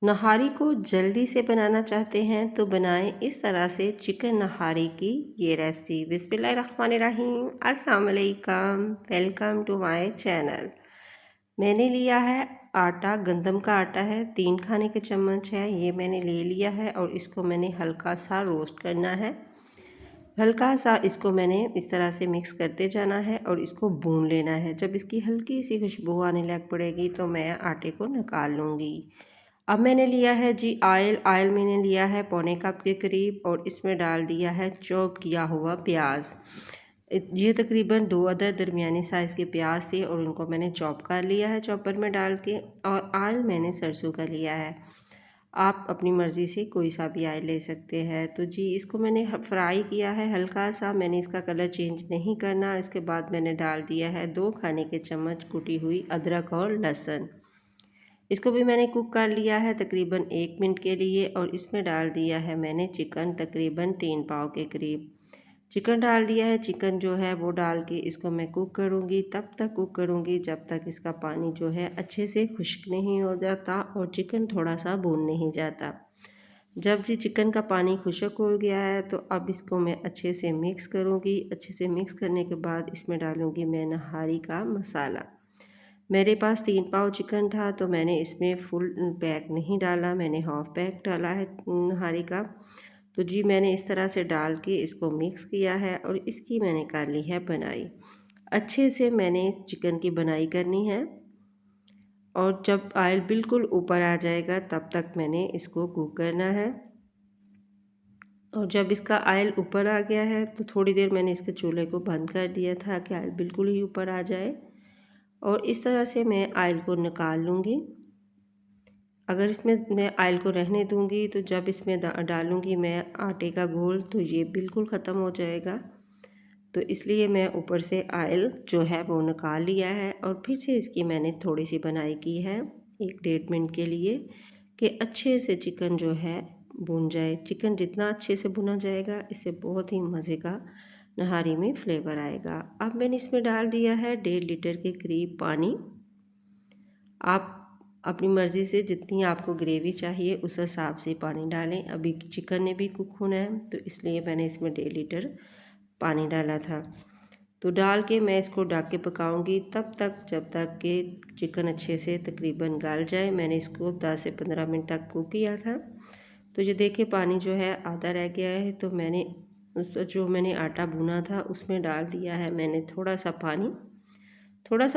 नहारी को जल्दी से बनाना चाहते हैं तो बनाएं इस तरह से चिकन नहारी की ये रेसिपी। बिस्मिल्लाहिर्रहमानिर्रहीम। अस्सलाम वालेकुम, वेलकम टू माय चैनल। मैंने लिया है आटा, गंदम का आटा है, 3 खाने के चम्मच है, ये मैंने ले लिया है और इसको मैंने हल्का सा रोस्ट करना है। हल्का सा इसको मैंने इस तरह से मिक्स करते जाना है और इसको भून लेना है। जब इसकी हल्की सी खुशबू आने लग पड़ेगी तो मैं आटे को निकाल लूँगी। अब मैंने लिया है जी आयल मैंने लिया है पौने कप के करीब और इसमें डाल दिया है चॉप किया हुआ प्याज। ये तकरीबन 2 अदद दरमियानी साइज़ के प्याज थे और उनको मैंने चॉप कर लिया है चॉपर में डाल के। और आयल मैंने सरसों का लिया है, आप अपनी मर्ज़ी से कोई सा भी आयल ले सकते हैं। तो जी इसको मैंने फ्राई किया है हल्का सा, मैंने इसका कलर चेंज नहीं करना। इसके बाद मैंने डाल दिया है 2 खाने के चम्मच कुटी हुई अदरक और लहसुन। इसको भी मैंने कुक कर लिया है तकरीबन 1 मिनट के लिए और इसमें डाल दिया है मैंने चिकन, तकरीबन 3 पाव के करीब चिकन डाल दिया है। चिकन जो है वो डाल के इसको मैं कुक करूँगी, तब तक कुक करूँगी जब तक इसका पानी जो है अच्छे से खुश्क नहीं हो जाता और चिकन थोड़ा सा भून नहीं जाता। जब जी चिकन का पानी खुश्क हो गया है तो अब इसको मैं अच्छे से मिक्स करूँगी। अच्छे से मिक्स करने के बाद इसमें डालूँगी मैं नहारी का मसाला। मेरे पास 3 पाव चिकन था तो मैंने इसमें फुल पैक नहीं डाला, मैंने हाफ़ पैक डाला है नहारी का। तो जी मैंने इस तरह से डाल के इसको मिक्स किया है और इसकी मैंने कर ली है बनाई। अच्छे से मैंने चिकन की बनाई करनी है और जब ऑयल बिल्कुल ऊपर आ जाएगा तब तक मैंने इसको कुक करना है। और जब इसका ऑयल ऊपर आ गया है तो थोड़ी देर मैंने इसके चूल्हे को बंद कर दिया था कि ऑयल बिल्कुल ही ऊपर आ जाए और इस तरह से मैं ऑयल को निकाल लूँगी। अगर इसमें मैं ऑयल को रहने दूँगी तो जब इसमें डालूँगी मैं आटे का घोल तो ये बिल्कुल ख़त्म हो जाएगा। तो इसलिए मैं ऊपर से ऑयल जो है वो निकाल लिया है और फिर से इसकी मैंने थोड़ी सी बनाई की है 1 डेढ़ मिनट के लिए कि अच्छे से चिकन जो है भुन जाए। चिकन जितना अच्छे से भुना जाएगा इससे बहुत ही मज़े का नहारी में फ्लेवर आएगा। अब मैंने इसमें डाल दिया है 1.5 लीटर के करीब पानी। आप अपनी मर्ज़ी से जितनी आपको ग्रेवी चाहिए उस हिसाब से पानी डालें। अभी चिकन ने भी कुक होना है तो इसलिए मैंने इसमें 1.5 लीटर पानी डाला था। तो डाल के मैं इसको ढक के पकाऊंगी तब तक जब तक कि चिकन अच्छे से तकरीबन गल जाए। मैंने इसको 10 से 15 मिनट तक कुक किया था। तो ये देखिए पानी जो है आधा रह गया है तो मैंने जो मैंने आटा भुना था उसमें डाल दिया है मैंने थोड़ा सा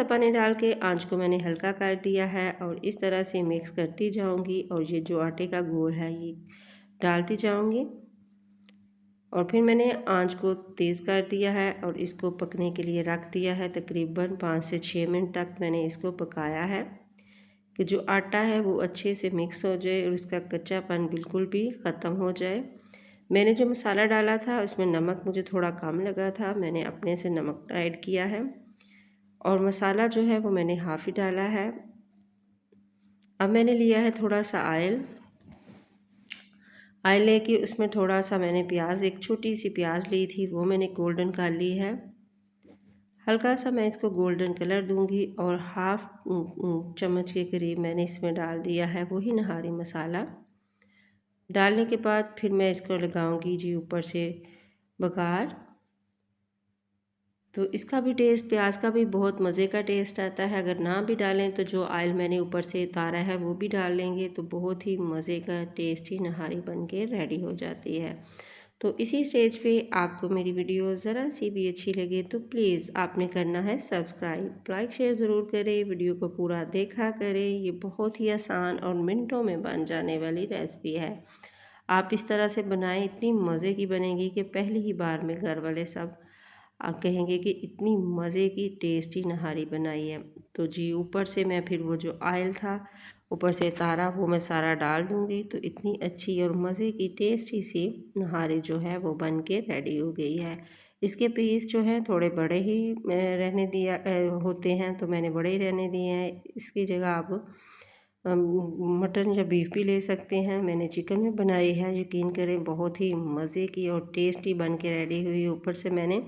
पानी डाल के आंच को मैंने हल्का कर दिया है और इस तरह से मिक्स करती जाऊंगी और ये जो आटे का घोल है ये डालती जाऊंगी। और फिर मैंने आंच को तेज़ कर दिया है और इसको पकने के लिए रख दिया है। तकरीबन 5 से 6 मिनट तक मैंने इसको पकाया है कि जो आटा है वो अच्छे से मिक्स हो जाए और इसका कच्चापन बिल्कुल भी ख़त्म हो जाए। मैंने जो मसाला डाला था उसमें नमक मुझे थोड़ा कम लगा था, मैंने अपने से नमक ऐड किया है और मसाला जो है वो मैंने हाफ़ ही डाला है। अब मैंने लिया है थोड़ा सा ऑयल लेके उसमें थोड़ा सा मैंने प्याज, एक छोटी सी प्याज ली थी वो मैंने गोल्डन कर ली है। हल्का सा मैं इसको गोल्डन कलर दूंगी और हाफ़ चम्मच के करीब मैंने इसमें डाल दिया है वही नहारी मसाला। डालने के बाद फिर मैं इसको लगाऊंगी जी ऊपर से बघार। तो इसका भी टेस्ट, प्याज का भी बहुत मज़े का टेस्ट आता है। अगर ना भी डालें तो जो ऑयल मैंने ऊपर से उतारा है वो भी डाल लेंगे तो बहुत ही मज़े का टेस्टी नहारी बन के रेडी हो जाती है। तो इसी स्टेज पे आपको मेरी वीडियो ज़रा सी भी अच्छी लगे तो प्लीज़ आपने करना है सब्सक्राइब, लाइक शेयर ज़रूर करें, वीडियो को पूरा देखा करें। ये बहुत ही आसान और मिनटों में बन जाने वाली रेसिपी है। आप इस तरह से बनाएं, इतनी मज़े की बनेगी कि पहली ही बार में घर वाले सब आप कहेंगे कि इतनी मज़े की टेस्टी नहारी बनाई है। तो जी ऊपर से मैं फिर वो जो ऑयल था ऊपर से तारा वो मैं सारा डाल दूँगी तो इतनी अच्छी और मज़े की टेस्टी सी नहारी जो है वो बन के रेडी हो गई है। इसके पीस जो हैं थोड़े बड़े ही रहने दिया होते हैं तो मैंने बड़े ही रहने दिए हैं। इसकी जगह आप मटन या बीफ भी ले सकते हैं। मैंने चिकन में बनाई है, यकीन करें बहुत ही मज़े की और टेस्टी बन के रेडी हुई। ऊपर से मैंने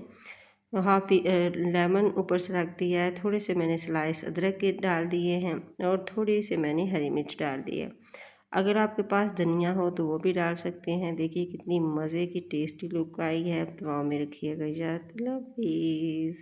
हाफ लेमन ऊपर से रख दिया है, थोड़े से मैंने स्लाइस अदरक के डाल दिए हैं और थोड़ी से मैंने हरी मिर्च डाल दी है। अगर आपके पास धनिया हो तो वो भी डाल सकते हैं। देखिए कितनी मज़े की टेस्टी लुक आई है। दुआ में रखिएगा। अल्लाह हाफिज़।